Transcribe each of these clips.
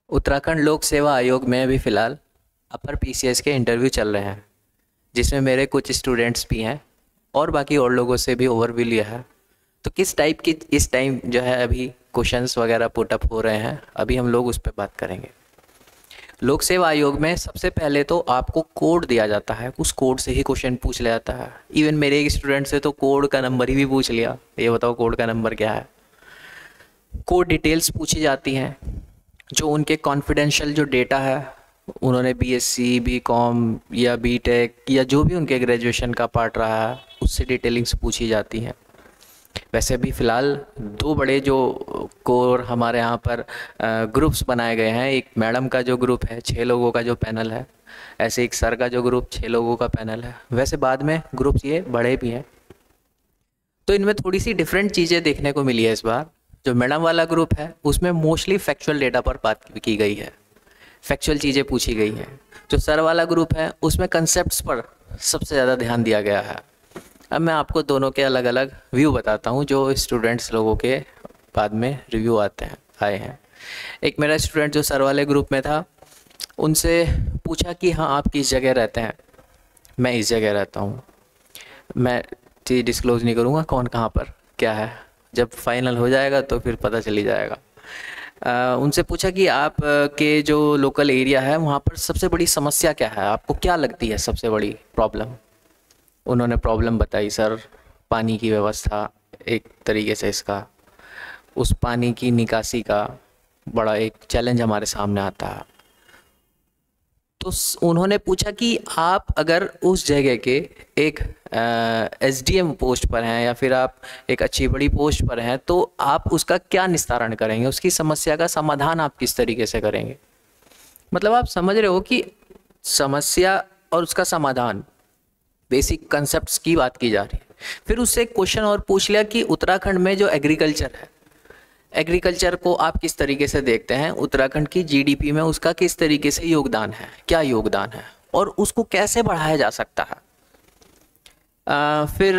उत्तराखंड लोक सेवा आयोग में अभी फ़िलहाल अपर पीसीएस के इंटरव्यू चल रहे हैं, जिसमें मेरे कुछ स्टूडेंट्स भी हैं और बाकी और लोगों से भी ओवरव्यू लिया है। तो किस टाइप की इस टाइम जो है अभी क्वेश्चंस वगैरह पुट अप हो रहे हैं, अभी हम लोग उस पर बात करेंगे। लोक सेवा आयोग में सबसे पहले तो आपको कोड दिया जाता है, उस कोड से ही क्वेश्चन पूछ लिया जाता है। इवन मेरे एक स्टूडेंट से तो कोड का नंबर ही भी पूछ लिया, ये बताओ कोड का नंबर क्या है। कोड डिटेल्स पूछी जाती हैं, जो उनके कॉन्फिडेंशियल जो डेटा है, उन्होंने बीएससी बीकॉम या बीटेक या जो भी उनके ग्रेजुएशन का पार्ट रहा है उससे डिटेलिंग्स पूछी जाती हैं। वैसे भी फ़िलहाल दो बड़े जो कोर हमारे यहाँ पर ग्रुप्स बनाए गए हैं। एक मैडम का जो ग्रुप है 6 लोगों का जो पैनल है, ऐसे एक सर का जो ग्रुप 6 लोगों का पैनल है। वैसे बाद में ग्रुप्स ये बड़े भी हैं, तो इनमें थोड़ी सी डिफरेंट चीज़ें देखने को मिली है इस बार। जो मैडम वाला ग्रुप है उसमें मोस्टली फैक्चुअल डेटा पर बात की गई है, फैक्चुअल चीज़ें पूछी गई हैं। जो सर वाला ग्रुप है उसमें कंसेप्ट्स पर सबसे ज़्यादा ध्यान दिया गया है। अब मैं आपको दोनों के अलग अलग व्यू बताता हूँ, जो स्टूडेंट्स लोगों के बाद में रिव्यू आए हैं। एक मेरा स्टूडेंट जो सर वाले ग्रुप में था, उनसे पूछा कि हाँ आप किस जगह रहते हैं। मैं इस जगह रहता हूँ। मैं चीज़ डिस्क्लोज़ नहीं करूँगा कौन कहाँ पर क्या है, जब फाइनल हो जाएगा तो फिर पता चली जाएगा। उनसे पूछा कि आप के जो लोकल एरिया है वहाँ पर सबसे बड़ी समस्या क्या है, आपको क्या लगती है सबसे बड़ी प्रॉब्लम। उन्होंने प्रॉब्लम बताई, सर पानी की व्यवस्था एक तरीके से इसका, उस पानी की निकासी का बड़ा एक चैलेंज हमारे सामने आता है। तो उन्होंने पूछा कि आप अगर उस जगह के एक एसडीएम पोस्ट पर हैं या फिर आप एक अच्छी बड़ी पोस्ट पर हैं, तो आप उसका क्या निस्तारण करेंगे, उसकी समस्या का समाधान आप किस तरीके से करेंगे। मतलब आप समझ रहे हो कि समस्या और उसका समाधान, बेसिक कंसेप्ट्स की बात की जा रही है। फिर उससे एक क्वेश्चन और पूछ लिया कि उत्तराखंड में जो एग्रीकल्चर है, एग्रीकल्चर को आप किस तरीके से देखते हैं, उत्तराखंड की जीडीपी में उसका किस तरीके से योगदान है, क्या योगदान है और उसको कैसे बढ़ाया जा सकता है। फिर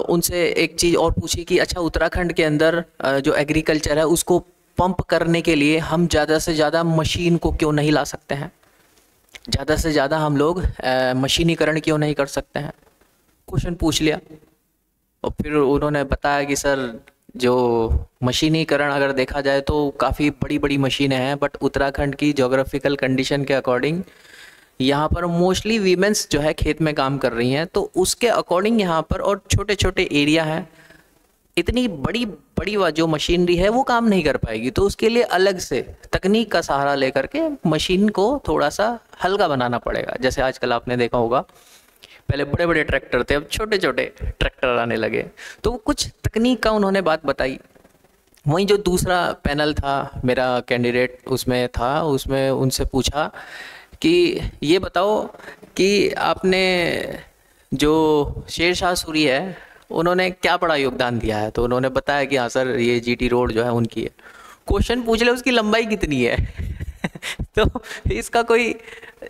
उनसे एक चीज़ और पूछी कि अच्छा उत्तराखंड के अंदर जो एग्रीकल्चर है उसको पंप करने के लिए हम ज़्यादा से ज़्यादा मशीन को क्यों नहीं ला सकते हैं, ज़्यादा से ज़्यादा हम लोग मशीनीकरण क्यों नहीं कर सकते हैं। क्वेश्चन पूछ लिया और फिर उन्होंने बताया कि सर जो मशीनीकरण अगर देखा जाए तो काफ़ी बड़ी बड़ी मशीनें हैं, बट उत्तराखंड की जोग्राफिकल कंडीशन के अकॉर्डिंग यहाँ पर मोस्टली वीमेंस जो है खेत में काम कर रही हैं, तो उसके अकॉर्डिंग यहाँ पर और छोटे छोटे एरिया हैं, इतनी बड़ी बड़ी जो मशीनरी है वो काम नहीं कर पाएगी। तो उसके लिए अलग से तकनीक का सहारा लेकर के मशीन को थोड़ा सा हल्का बनाना पड़ेगा। जैसे आजकल आपने देखा होगा, पहले बड़े बड़े ट्रैक्टर थे, अब छोटे छोटे ट्रैक्टर आने लगे। तो कुछ तकनीक का उन्होंने बात बताई। वहीं जो दूसरा पैनल था, मेरा कैंडिडेट उसमें था, उसमें उनसे पूछा कि ये बताओ कि आपने जो शेरशाह सूरी है उन्होंने क्या बड़ा योगदान दिया है। तो उन्होंने बताया कि हाँ सर ये जीटी रोड जो है उनकी है। क्वेश्चन पूछ ले उसकी लंबाई कितनी है तो इसका कोई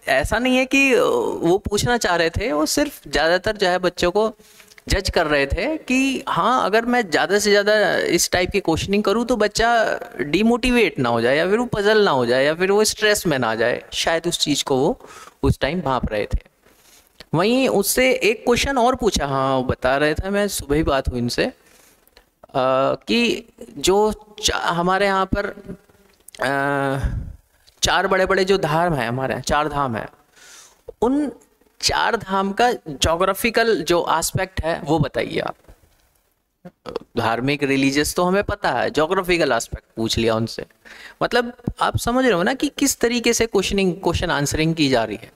ऐसा नहीं है कि वो पूछना चाह रहे थे, वो सिर्फ ज़्यादातर जो है बच्चों को जज कर रहे थे कि हाँ अगर मैं ज़्यादा से ज़्यादा इस टाइप की क्वेश्चनिंग करूँ तो बच्चा डिमोटिवेट ना हो जाए या फिर वो पजल ना हो जाए या फिर वो स्ट्रेस में ना आ जाए, शायद उस चीज़ को वो उस टाइम भांप रहे थे। वहीं उससे एक क्वेश्चन और पूछा, हाँ वो बता रहे थे, मैं सुबह ही बात हुई इनसे कि जो हमारे यहाँ पर 4 बड़े बड़े जो धाम हैं, हमारे यहाँ 4 धाम हैं, उन 4 धाम का जोग्राफिकल जो एस्पेक्ट है वो बताइए आप। धार्मिक रिलीजियस तो हमें पता है, जोग्राफिकल एस्पेक्ट पूछ लिया उनसे। मतलब आप समझ रहे हो ना कि किस तरीके से क्वेश्चन आंसरिंग की जा रही है।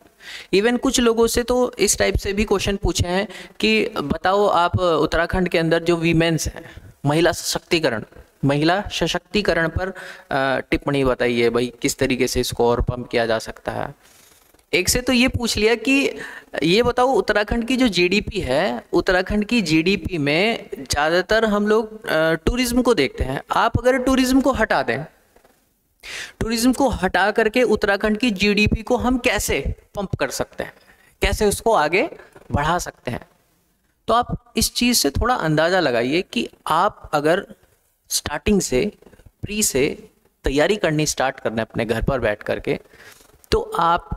इवन कुछ लोगों से तो इस टाइप से भी क्वेश्चन पूछे हैं कि बताओ आप उत्तराखंड के अंदर जो वीमेंस हैं, महिला सशक्तिकरण पर टिप्पणी बताइए भाई, किस तरीके से इसको और पंप किया जा सकता है। एक से तो ये पूछ लिया कि ये बताओ उत्तराखंड की जो जीडीपी है, उत्तराखंड की जीडीपी में ज़्यादातर हम लोग टूरिज्म को देखते हैं। आप अगर टूरिज्म को हटा दें, टूरिज्म को हटा करके उत्तराखंड की जीडीपी को हम कैसे पंप कर सकते हैं, कैसे उसको आगे बढ़ा सकते हैं। तो आप इस चीज़ से थोड़ा अंदाज़ा लगाइए कि आप अगर स्टार्टिंग से प्री से तैयारी करनी स्टार्ट करना है अपने घर पर बैठ करके, तो आप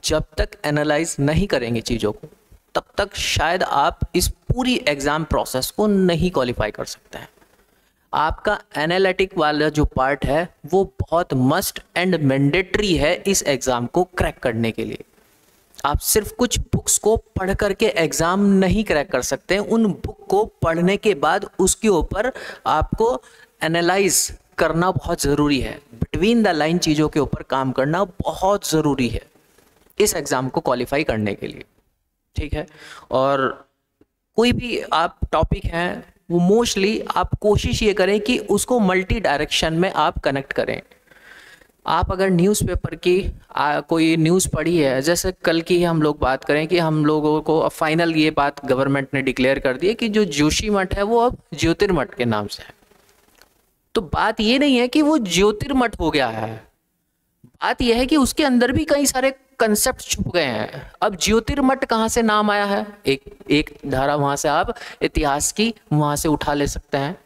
जब तक एनालाइज नहीं करेंगे चीज़ों को, तब तक शायद आप इस पूरी एग्ज़ाम प्रोसेस को नहीं क्वालिफाई कर सकते हैं। आपका एनालिटिक वाला जो पार्ट है वो बहुत मस्ट एंड मैंडेटरी है इस एग्ज़ाम को क्रैक करने के लिए। आप सिर्फ कुछ बुक्स को पढ़ करके एग्ज़ाम नहीं क्रैक कर सकते, उन बुक को पढ़ने के बाद उसके ऊपर आपको एनालाइज करना बहुत ज़रूरी है, बिटवीन द लाइन चीज़ों के ऊपर काम करना बहुत ज़रूरी है इस एग्ज़ाम को क्वालिफाई करने के लिए, ठीक है। और कोई भी आप टॉपिक हैं वो मोस्टली आप कोशिश ये करें कि उसको मल्टी डायरेक्शन में आप कनेक्ट करें। आप अगर न्यूज़पेपर की कोई न्यूज़ पढ़ी है, जैसे कल की हम लोग बात करें कि हम लोगों को अब फाइनल ये बात गवर्नमेंट ने डिक्लेयर कर दी है कि जो जोशीमठ है वो अब ज्योतिर्मठ के नाम से है। तो बात ये नहीं है कि वो ज्योतिर्मठ हो गया है, बात यह है कि उसके अंदर भी कई सारे कंसेप्ट छुप गए हैं। अब ज्योतिर्मठ कहाँ से नाम आया है, एक धारा वहाँ से आप इतिहास की वहाँ से उठा ले सकते हैं।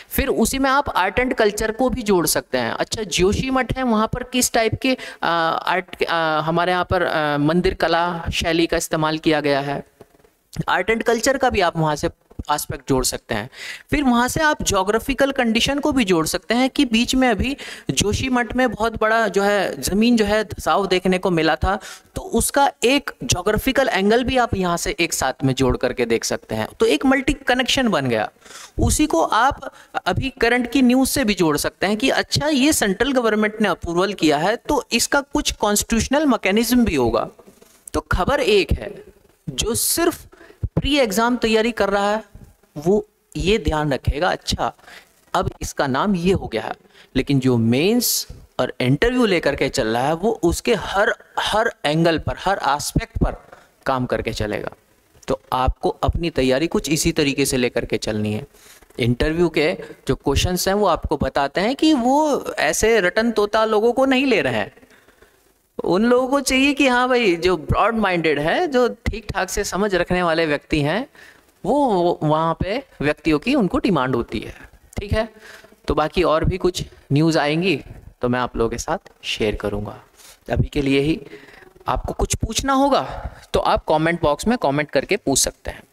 फिर उसी में आप आर्ट एंड कल्चर को भी जोड़ सकते हैं। अच्छा, जोशीमठ है, वहाँ पर किस टाइप के आर्ट हमारे यहाँ पर मंदिर कला शैली का इस्तेमाल किया गया है, आर्ट एंड कल्चर का भी आप वहाँ से एस्पेक्ट जोड़ सकते हैं। फिर वहाँ से आप ज्योग्राफिकल कंडीशन को भी जोड़ सकते हैं कि बीच में अभी जोशीमठ में बहुत बड़ा जो है ज़मीन जो है धसाव देखने को मिला था, तो उसका एक ज्योग्राफिकल एंगल भी आप यहाँ से एक साथ में जोड़ करके देख सकते हैं। तो एक मल्टी कनेक्शन बन गया। उसी को आप अभी करंट की न्यूज़ से भी जोड़ सकते हैं कि अच्छा ये सेंट्रल गवर्नमेंट ने अप्रूवल किया है तो इसका कुछ कॉन्स्टिट्यूशनल मैकेनिज्म भी होगा। तो खबर एक है, जो सिर्फ प्री एग्ज़ाम तैयारी कर रहा है वो ये ध्यान रखेगा अच्छा अब इसका नाम ये हो गया है, लेकिन जो मेंस और इंटरव्यू लेकर के चल रहा है वो उसके हर एंगल पर, हर एस्पेक्ट पर काम करके चलेगा। तो आपको अपनी तैयारी कुछ इसी तरीके से लेकर के चलनी है। इंटरव्यू के जो क्वेश्चंस हैं वो आपको बताते हैं कि वो ऐसे रटन तोता लोगों को नहीं ले रहे हैं। उन लोगों को चाहिए कि हाँ भाई, जो ब्रॉड माइंडेड है, जो ठीक ठाक से समझ रखने वाले व्यक्ति हैं, वो वहाँ पे व्यक्तियों की उनको डिमांड होती है, ठीक है। तो बाकी और भी कुछ न्यूज़ आएंगी तो मैं आप लोगों के साथ शेयर करूँगा। अभी के लिए ही आपको कुछ पूछना होगा तो आप कमेंट बॉक्स में कमेंट करके पूछ सकते हैं।